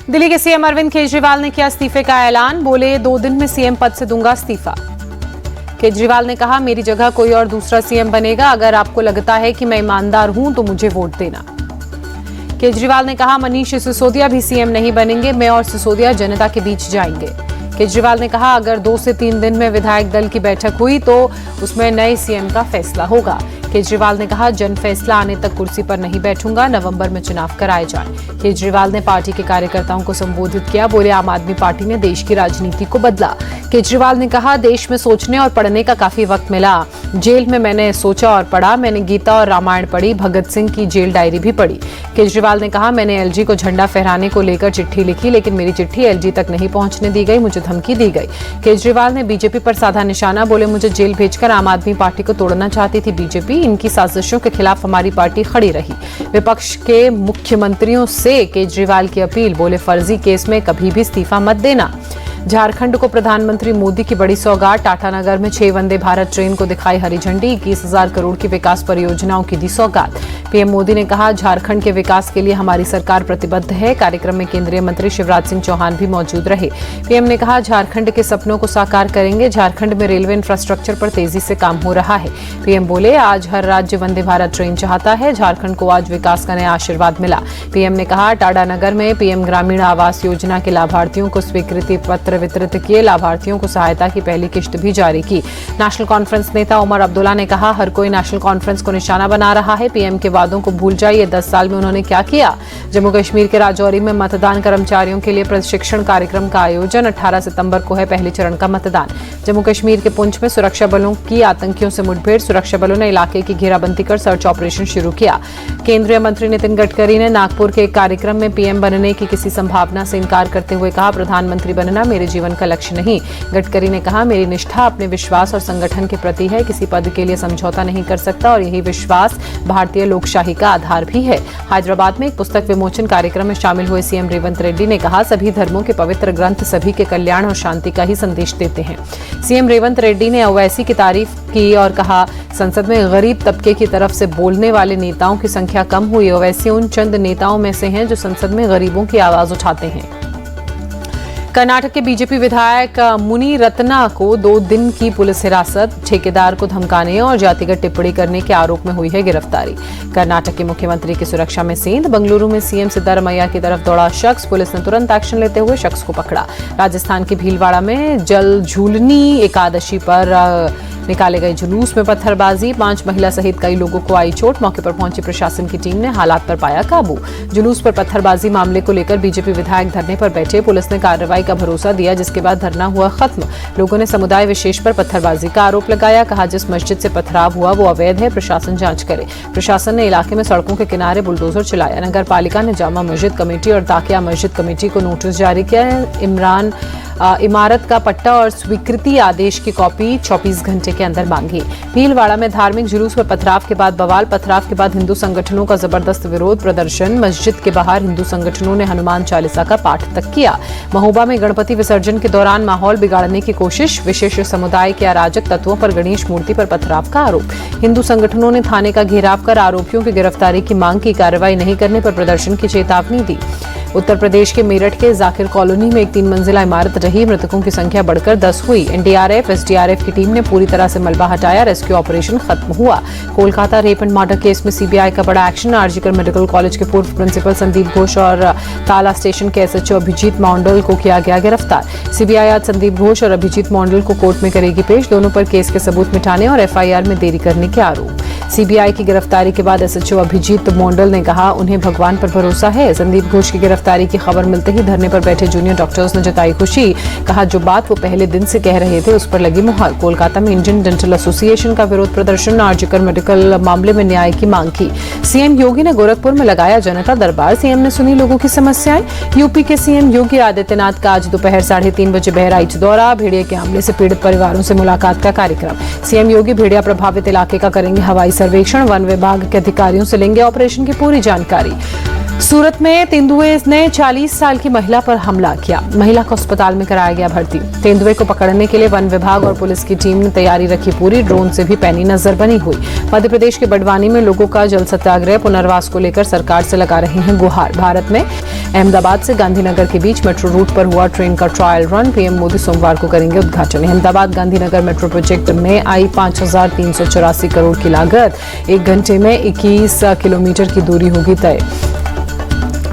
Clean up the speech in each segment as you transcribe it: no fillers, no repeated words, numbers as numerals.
दिल्ली के सीएम अरविंद केजरीवाल ने किया इस्तीफे का ऐलान। बोले 2 दिन में सीएम पद से दूंगा इस्तीफा। केजरीवाल ने कहा, मेरी जगह कोई और दूसरा सीएम बनेगा। अगर आपको लगता है कि मैं ईमानदार हूं तो मुझे वोट देना। केजरीवाल ने कहा, मनीष सिसोदिया भी सीएम नहीं बनेंगे। मैं और सिसोदिया जनता के बीच जाएंगे। केजरीवाल ने कहा, अगर 2 से 3 दिन में विधायक दल की बैठक हुई तो उसमें नए सीएम का फैसला होगा। केजरीवाल ने कहा, जन फैसला आने तक कुर्सी पर नहीं बैठूंगा। नवंबर में चुनाव कराए जाएं। केजरीवाल ने पार्टी के कार्यकर्ताओं को संबोधित किया। बोले, आम आदमी पार्टी ने देश की राजनीति को बदला। केजरीवाल ने कहा, देश में सोचने और पढ़ने का काफी वक्त मिला। जेल में मैंने सोचा और पढ़ा। मैंने गीता और रामायण पढ़ी। भगत सिंह की जेल डायरी भी पढ़ी। केजरीवाल ने कहा, मैंने एलजी को झंडा फहराने को लेकर चिट्ठी लिखी, लेकिन मेरी चिट्ठी एलजी तक नहीं पहुंचने दी गई। मुझे धमकी दी गई। केजरीवाल ने बीजेपी पर साधा निशाना। बोले, मुझे जेल भेजकर आम आदमी पार्टी को तोड़ना चाहती थी बीजेपी। इनकी साजिशों के खिलाफ हमारी पार्टी खड़ी रही। विपक्ष के मुख्यमंत्रियों से केजरीवाल की अपील। बोले, फर्जी केस में कभी भी इस्तीफा मत देना। झारखंड को प्रधानमंत्री मोदी की बड़ी सौगात। टाटानगर में 6 वंदे भारत ट्रेन को दिखाई हरी झंडी। 21,000 करोड़ की विकास परियोजनाओं की दी सौगात। पीएम मोदी ने कहा, झारखंड के विकास के लिए हमारी सरकार प्रतिबद्ध है। कार्यक्रम में केंद्रीय मंत्री शिवराज सिंह चौहान भी मौजूद रहे। पीएम ने कहा, झारखंड के सपनों को साकार करेंगे। झारखंड में रेलवे इंफ्रास्ट्रक्चर पर तेजी से काम हो रहा है। पीएम बोले, आज हर राज्य वंदे भारत ट्रेन चाहता है। झारखंड को आज विकास का नया आशीर्वाद मिला। पीएम ने कहा, टाटानगर में पीएम ग्रामीण आवास योजना के लाभार्थियों को स्वीकृति पत्र वितरित किए। लाभार्थियों को सहायता की पहली किश्त भी जारी की। नेशनल कॉन्फ्रेंस नेता उमर अब्दुल्ला ने कहा, हर कोई नेशनल कॉन्फ्रेंस को निशाना बना रहा है। पीएम के वादों को भूल जाइए, 10 साल में उन्होंने क्या किया। जम्मू कश्मीर के राजौरी में मतदान कर्मचारियों के लिए प्रशिक्षण कार्यक्रम का आयोजन। 18 सितंबर को है पहले चरण का मतदान। जम्मू कश्मीर के पुंछ में सुरक्षा बलों की आतंकियों से मुठभेड़। सुरक्षा बलों ने इलाके की घेराबंदी कर सर्च ऑपरेशन शुरू किया। केंद्रीय मंत्री नितिन गडकरी ने नागपुर के एक कार्यक्रम में पीएम बनने की किसी संभावना से इनकार करते हुए कहा, प्रधानमंत्री बनना मेरे जीवन का लक्ष्य नहीं। गडकरी ने कहा, मेरी निष्ठा अपने विश्वास और संगठन के प्रति है। किसी पद के लिए समझौता नहीं कर सकता और यही विश्वास भारतीय लोकशाही का आधार भी है। हैदराबाद में एक पुस्तक विमोचन कार्यक्रम में शामिल हुए सीएम रेवंत रेड्डी ने कहा, सभी धर्मों के पवित्र ग्रंथ सभी के कल्याण और शांति का ही संदेश देते हैं। सीएम रेवंत रेड्डी ने ओवैसी की तारीफ की और कहा, संसद में गरीब तबके की तरफ से बोलने वाले नेताओं की संख्या कम हुई। ओवैसी उन चंद नेताओं में से हैं जो संसद में गरीबों की आवाज उठाते हैं। कर्नाटक के बीजेपी विधायक मुनि रत्ना को 2 दिन की पुलिस हिरासत। ठेकेदार को धमकाने और जातिगत टिप्पणी करने के आरोप में हुई है गिरफ्तारी। कर्नाटक के मुख्यमंत्री की सुरक्षा में सेंध। बंगलुरु में सीएम सिद्धारमैया की तरफ दौड़ा शख्स। पुलिस ने तुरंत एक्शन लेते हुए शख्स को पकड़ा। राजस्थान के भीलवाड़ा में जल झूलनी एकादशी पर निकाले गए जुलूस में पत्थरबाजी। 5 महिला सहित कई लोगों को आई चोट। मौके पर पहुंची प्रशासन की टीम ने हालात पर पाया काबू। जुलूस पर पत्थरबाजी मामले को लेकर बीजेपी विधायक धरने पर बैठे। पुलिस ने कार्रवाई का भरोसा दिया, जिसके बाद धरना हुआ खत्म। लोगों ने समुदाय विशेष पर पत्थरबाजी का आरोप लगाया। कहा, जिस मस्जिद से पथराव हुआ वो अवैध है, प्रशासन जांच करे। प्रशासन ने इलाके में सड़कों के किनारे बुलडोजर चलाया। नगर पालिका ने जामा मस्जिद कमेटी और दाकिया मस्जिद कमेटी को नोटिस जारी किया है। इमारत का पट्टा और स्वीकृति आदेश की कॉपी 24 घंटे के अंदर मांगी। भीलवाड़ा में धार्मिक जुलूस में पथराव के बाद बवाल। पथराव के बाद हिंदू संगठनों का जबरदस्त विरोध प्रदर्शन। मस्जिद के बाहर हिंदू संगठनों ने हनुमान चालीसा का पाठ तक किया। महोबा में गणपति विसर्जन के दौरान माहौल बिगाड़ने की कोशिश। विशेष समुदाय के अराजक तत्वों पर गणेश मूर्ति पर पथराव का आरोप। हिंदू संगठनों ने थाने का घेराव कर आरोपियों की गिरफ्तारी की मांग की। कार्रवाई नहीं करने पर प्रदर्शन की चेतावनी दी। उत्तर प्रदेश के मेरठ के जाकिर कॉलोनी में एक 3 मंजिला इमारत रही। मृतकों की संख्या बढ़कर 10 हुई। एनडीआरएफ एसडीआरएफ की टीम ने पूरी तरह से मलबा हटाया। रेस्क्यू ऑपरेशन खत्म हुआ। Kolkata rape and murder case में सीबीआई का बड़ा एक्शन। आरजीकर मेडिकल कॉलेज के पूर्व प्रिंसिपल संदीप घोष और ताला स्टेशन के एसएचओ अभिजीत मॉन्डल को किया गया गिरफ्तार। सीबीआई आज संदीप घोष और अभिजीत मॉन्डल को कोर्ट में करेगी पेश। दोनों पर केस के सबूत मिटाने और एफआईआर में देरी करने के आरोप। सीबीआई की गिरफ्तारी के बाद एसएचओ अभिजीत मॉन्डल ने कहा, उन्हें भगवान पर भरोसा है। संदीप घोष की गिरफ्तारी की खबर मिलते ही धरने पर बैठे जूनियर डॉक्टर्स ने जताई खुशी। कहा, जो बात वो पहले दिन से कह रहे थे उस पर लगी मुहर। कोलकाता में इंडियन डेंटल एसोसिएशन का विरोध प्रदर्शन। आरजीकर मेडिकल मामले में न्याय की मांग की। सीएम योगी ने गोरखपुर में लगाया जनता दरबार। सीएम ने सुनी लोगों की समस्याएं। यूपी के सीएम योगी आदित्यनाथ का आज दोपहर 3:30 बजे बहराइच दौरा। भेड़िया के हमले से पीड़ित परिवारों से मुलाकात का कार्यक्रम। सीएम योगी भेड़िया प्रभावित इलाके का करेंगे हवाई सर्वेक्षण। वन विभाग के अधिकारियों से लेंगे ऑपरेशन की पूरी जानकारी। सूरत में तेंदुए ने 40 साल की महिला पर हमला किया। महिला को अस्पताल में कराया गया भर्ती। तेंदुए को पकड़ने के लिए वन विभाग और पुलिस की टीम ने तैयारी रखी पूरी। ड्रोन से भी पैनी नजर बनी हुई। मध्य प्रदेश के बड़वानी में लोगों का जल सत्याग्रह पुनर्वास को लेकर सरकार से लगा रहे हैं गुहार। भारत में अहमदाबाद से गांधीनगर के बीच मेट्रो रूट पर हुआ ट्रेन का ट्रायल रन। पीएम मोदी सोमवार को करेंगे उद्घाटन। अहमदाबाद गांधीनगर मेट्रो प्रोजेक्ट में आई 5,384 करोड़ की लागत। 1 घंटे में 21 किलोमीटर की दूरी होगी तय।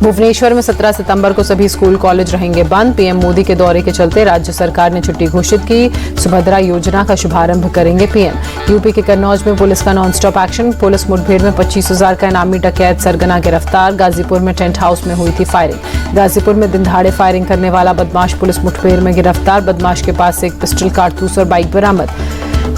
भुवनेश्वर में 17 सितंबर को सभी स्कूल कॉलेज रहेंगे बंद। पीएम मोदी के दौरे के चलते राज्य सरकार ने छुट्टी घोषित की। सुभद्रा योजना का शुभारंभ करेंगे पीएम। यूपी के कन्नौज में पुलिस का नॉन स्टॉप एक्शन। पुलिस मुठभेड़ में 25,000 का इनामी डकैत सरगना गिरफ्तार। गाजीपुर में टेंट हाउस में हुई थी फायरिंग। गाजीपुर में दिन दहाड़े फायरिंग करने वाला बदमाश पुलिस मुठभेड़ में गिरफ्तार। बदमाश के पास से एक पिस्टल, कारतूस और बाइक बरामद।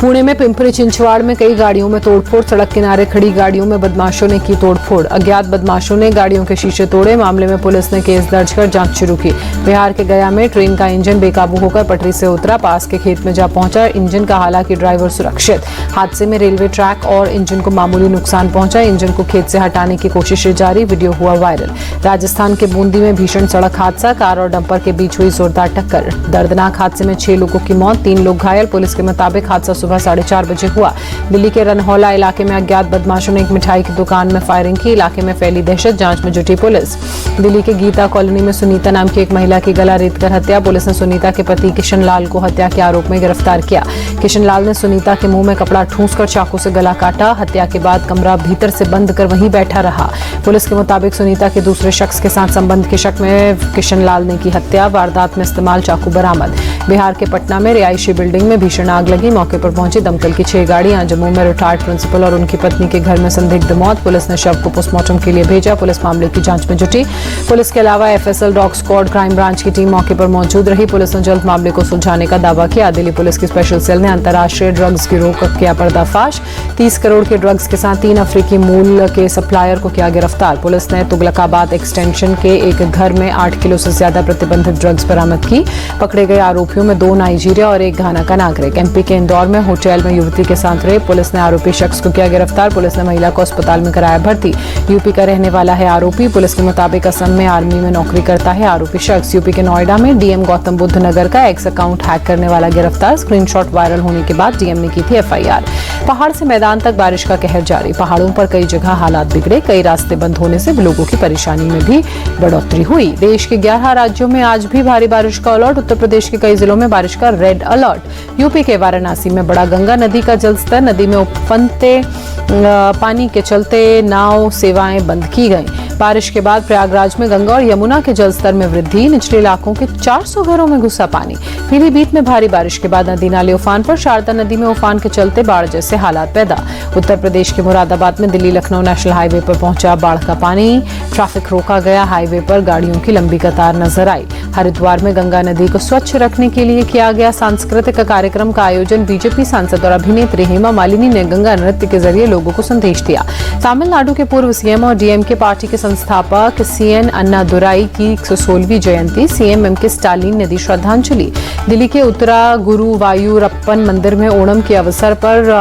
पुणे में पिंपरी चिंचवाड़ में कई गाड़ियों में तोड़फोड़। सड़क किनारे खड़ी गाड़ियों में बदमाशों ने की तोड़फोड़। अज्ञात बदमाशों ने गाड़ियों के शीशे तोड़े। मामले में पुलिस ने केस दर्ज कर जांच शुरू की। बिहार के गया में ट्रेन का इंजन बेकाबू होकर पटरी से उतरा। पास के खेत में जा पहुंचा इंजन का, हालांकि ड्राइवर सुरक्षित। हादसे में रेलवे ट्रैक और इंजन को मामूली नुकसान पहुंचा। इंजन को खेत से हटाने की कोशिशें जारी। वीडियो हुआ वायरल। राजस्थान के बूंदी में भीषण सड़क हादसा। कार और डंपर के बीच हुई जोरदार टक्कर। दर्दनाक हादसे में 6 लोगों की मौत, 3 लोग घायल। पुलिस के मुताबिक हादसा सुबह 4:30 बजे हुआ। दिल्ली के रनहौला इलाके में अज्ञात बदमाशों ने एक मिठाई की दुकान में फायरिंग की। इलाके में फैली दहशत, जांच में जुटी पुलिस। दिल्ली के गीता कॉलोनी में सुनीता नाम की एक महिला की गला रेतकर हत्या। पुलिस ने सुनीता के पति किशन लाल को हत्या के आरोप में गिरफ्तार किया। किशन लाल ने सुनीता के मुंह में कपड़ा ठूंसकर चाकू से गला काटा। हत्या के बाद कमरा भीतर से बंद कर वहीं बैठा रहा। पुलिस के मुताबिक सुनीता के दूसरे शख्स के साथ संबंध के शक में किशन लाल ने की हत्या। वारदात में इस्तेमाल चाकू बरामद। बिहार के पटना में रिहायशी बिल्डिंग में भीषण आग लगी। मौके पर पहुंची दमकल की 6 गाड़ियां। जम्मू में रिटायर्ड प्रिंसिपल और उनकी पत्नी के घर में संदिग्ध मौत। पुलिस ने शव को पोस्टमार्टम के लिए भेजा। पुलिस मामले की जांच में जुटी। पुलिस के अलावा FSL, dog squad, crime branch की टीम मौके पर मौजूद रही। पुलिस ने जल्द मामले को सुलझाने का दावा किया। दिल्ली पुलिस की स्पेशल सेल ने अंतर्राष्ट्रीय ड्रग्स गिरोह का किया पर्दाफाश। 30 करोड़ के ड्रग्स के साथ 3 अफ्रीकी मूल के सप्लायर को किया गिरफ्तार। पुलिस ने तुगलकाबाद एक्सटेंशन के एक घर में 8 किलो से ज्यादा प्रतिबंधित ड्रग्स बरामद की। पकड़े गए आरोपियों में 2 नाइजीरिया और 1 घाना का नागरिक। एमपी के इंदौर में होटल में युवती के साथ रेप। पुलिस ने आरोपी शख्स को किया गिरफ्तार। पुलिस ने महिला को अस्पताल में कराया भर्ती। यूपी का रहने वाला है आरोपी। पुलिस के मुताबिक असम में आर्मी में नौकरी करता है आरोपी शख्स। यूपी के नोएडा में डीएम गौतम बुद्ध नगर का एक्स अकाउंट हैक करने वाला गिरफ्तार। स्क्रीनशॉट वायरल होने के बाद डीएम ने की थी एफआईआर। पहाड़ से मैदान तक बारिश का कहर जारी। पहाड़ों पर कई जगह हालात बिगड़े। कई रास्ते बंद होने से लोगों की परेशानी में भी बढ़ोतरी हुई। देश के 11 राज्यों में आज भी भारी बारिश का अलर्ट। उत्तर प्रदेश के कई जिलों में बारिश का रेड अलर्ट। यूपी के वाराणसी में बढ़ा गंगा नदी का जलस्तर। नदी में उफनते पानी के चलते नाव सेवाएं बंद की गई। बारिश के बाद प्रयागराज में गंगा और यमुना के जलस्तर में वृद्धि। निचले इलाकों के 400 घरों में घुसा पानी। पीलीभीत में भारी बारिश के बाद नदी नाले उफान पर। शारदा नदी में उफान के चलते बाढ़ जैसे हालात पैदा। उत्तर प्रदेश के मुरादाबाद में दिल्ली लखनऊ नेशनल हाईवे पर पहुंचा बाढ़ का पानी। ट्रैफिक रोका गया। हाईवे पर गाड़ियों की लंबी कतार नजर आई। हरिद्वार में गंगा नदी को स्वच्छ रखने के लिए किया गया सांस्कृतिक कार्यक्रम का आयोजन। बीजेपी सांसद और अभिनेत्री हेमा मालिनी ने गंगा नृत्य के जरिए लोगों को संदेश दिया। तमिलनाडु के पूर्व सीएम और डीएमके पार्टी के संस्थापक सीएन अन्नादुराई की 116वीं जयंती। सीएम एमके स्टालिन ने दी श्रद्धांजलि। दिल्ली के उत्तरा गुरुवायूरप्पन मंदिर में ओणम के अवसर पर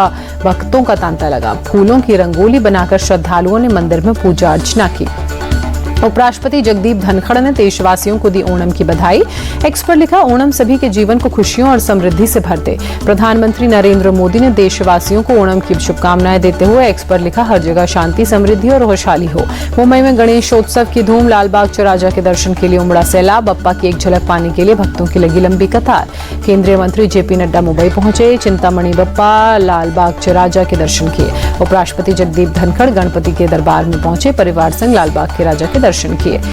भक्तों का तांता लगा। फूलों की रंगोली बनाकर श्रद्धालुओं ने मंदिर में पूजा अर्चना की। उपराष्ट्रपति जगदीप धनखड़ ने देशवासियों को दी ओणम की बधाई। एक्स पर लिखा, ओणम सभी के जीवन को खुशियों और समृद्धि से भर दे। प्रधानमंत्री नरेंद्र मोदी ने देशवासियों को ओणम की शुभकामनाएं देते हुए एक्स पर लिखा, हर जगह शांति, समृद्धि और खुशहाली हो। मुंबई में गणेशोत्सव की धूम। लालबाग चौराहा के दर्शन के लिए उमड़ा सैलाब। बप्पा की एक झलक पाने के लिए भक्तों की लगी लंबी कतार। केंद्रीय मंत्री जेपी नड्डा मुंबई पहुंचे। चिंतामणि बप्पा लालबाग चौराहा के दर्शन किए। उपराष्ट्रपति जगदीप धनखड़ गणपति के दरबार में पहुंचे। परिवार संग लालबाग के राजा के दर्शन किए।